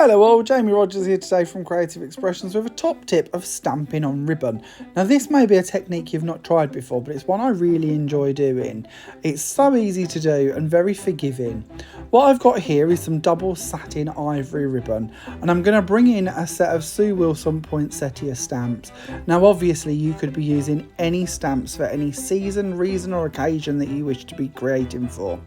Hello all, Jamie Rodgers here today from Creative Expressions with a top tip of stamping on ribbon. Now this may be a technique you've not tried before, but it's one I really enjoy doing. It's so easy to do and very forgiving. What I've got here is some double satin ivory ribbon, and I'm going to bring in a set of Sue Wilson poinsettia stamps. Now obviously you could be using any stamps for any season, reason or occasion that you wish to be creating for.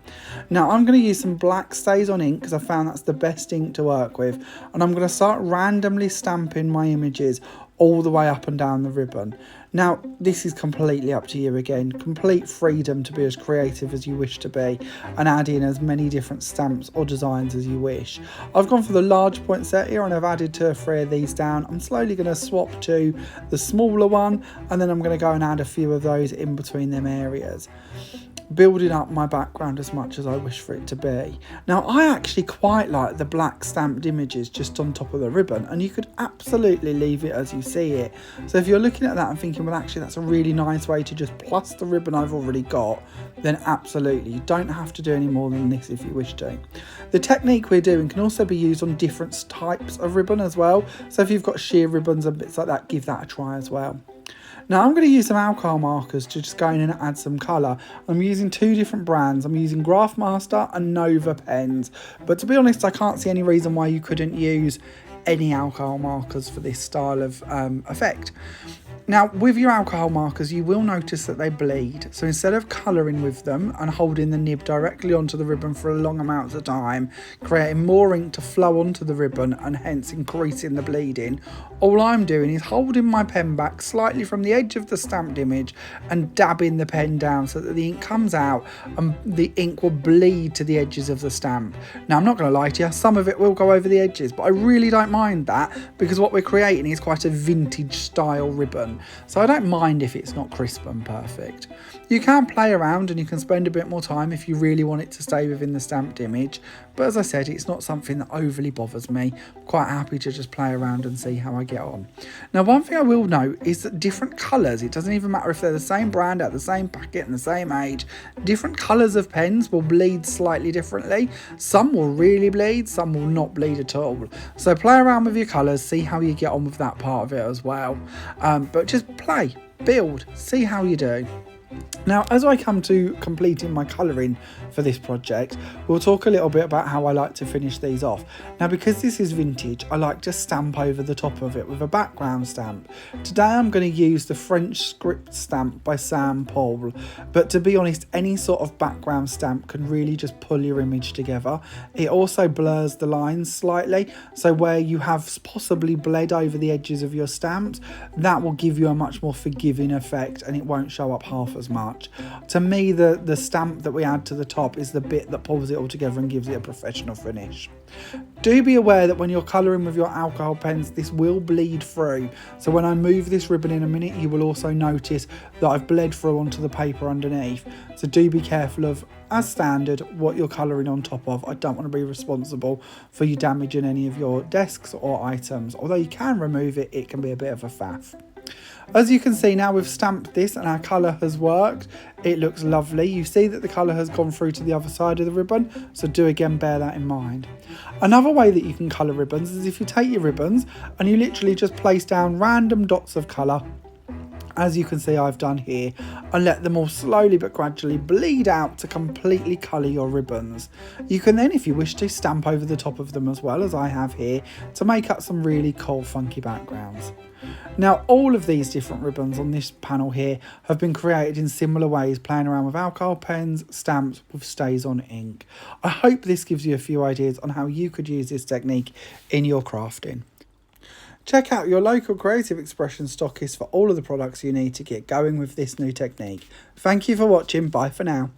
Now I'm going to use some black stays on ink because I found that's the best ink to work with. And I'm going to start randomly stamping my images all the way up and down the ribbon. Now this is completely up to you again, complete freedom to be as creative as you wish to be and add in as many different stamps or designs as you wish. I've gone for the large poinsettia and I've added 2 or 3 of these down. I'm slowly going to swap to the smaller one and then I'm going to go and add a few of those in between them areas, building up my background as much as I wish for it to be. Now I actually quite like the black stamped images just on top of the ribbon, and you could absolutely leave it as you see it. So if you're looking at that and thinking, well actually that's a really nice way to just plus the ribbon I've already got, then absolutely, you don't have to do any more than this if you wish to. The technique we're doing can also be used on different types of ribbon as well, so if you've got sheer ribbons and bits like that, give that a try as well. Now I'm going to use some alcohol markers to just go in and add some colour. I'm using 2 different brands. I'm using Craftmania and Nova pens, but to be honest I can't see any reason why you couldn't use any alcohol markers for this style of effect. Now with your alcohol markers you will notice that they bleed, so instead of colouring with them and holding the nib directly onto the ribbon for a long amount of time, creating more ink to flow onto the ribbon and hence increasing the bleeding, all I'm doing is holding my pen back slightly from the edge of the stamped image and dabbing the pen down so that the ink comes out and the ink will bleed to the edges of the stamp. Now I'm not going to lie to you, some of it will go over the edges, but I really don't mind that because what we're creating is quite a vintage style ribbon. So I don't mind if it's not crisp and perfect. You can play around and you can spend a bit more time if you really want it to stay within the stamped image, but as I said, it's not something that overly bothers me. I'm quite happy to just play around and see how I get on. Now one thing I will note is that different colours, it doesn't even matter if they're the same brand, out the same packet and the same age, different colours of pens will bleed slightly differently. Some will really bleed, some will not bleed at all. So play around with your colours, see how you get on with that part of it as well. But just play, build, see how you do. Now, as I come to completing my colouring for this project, we'll talk a little bit about how I like to finish these off. Now, because this is vintage, I like to stamp over the top of it with a background stamp. Today, I'm going to use the French script stamp by Sam Paul, but to be honest, any sort of background stamp can really just pull your image together. It also blurs the lines slightly, so where you have possibly bled over the edges of your stamps, that will give you a much more forgiving effect and it won't show up half as much. To me, the stamp that we add to the top is the bit that pulls it all together and gives it a professional finish. Do be aware that when you're colouring with your alcohol pens, this will bleed through. So when I move this ribbon in a minute, you will also notice that I've bled through onto the paper underneath. So do be careful of, as standard, what you're colouring on top of. I don't want to be responsible for you damaging any of your desks or items. Although you can remove it, it can be a bit of a faff. As you can see now, we've stamped this and our colour has worked. It looks lovely. You see that the colour has gone through to the other side of the ribbon, so do again bear that in mind. Another way that you can colour ribbons is if you take your ribbons and you literally just place down random dots of colour, as you can see I've done here, and let them all slowly but gradually bleed out to completely colour your ribbons. You can then, if you wish to, stamp over the top of them as well, as I have here, to make up some really cool funky backgrounds. Now all of these different ribbons on this panel here have been created in similar ways, playing around with alcohol pens, stamps with stays on ink. I hope this gives you a few ideas on how you could use this technique in your crafting. Check out your local Creative Expression stockist for all of the products you need to get going with this new technique. Thank you for watching. Bye for now.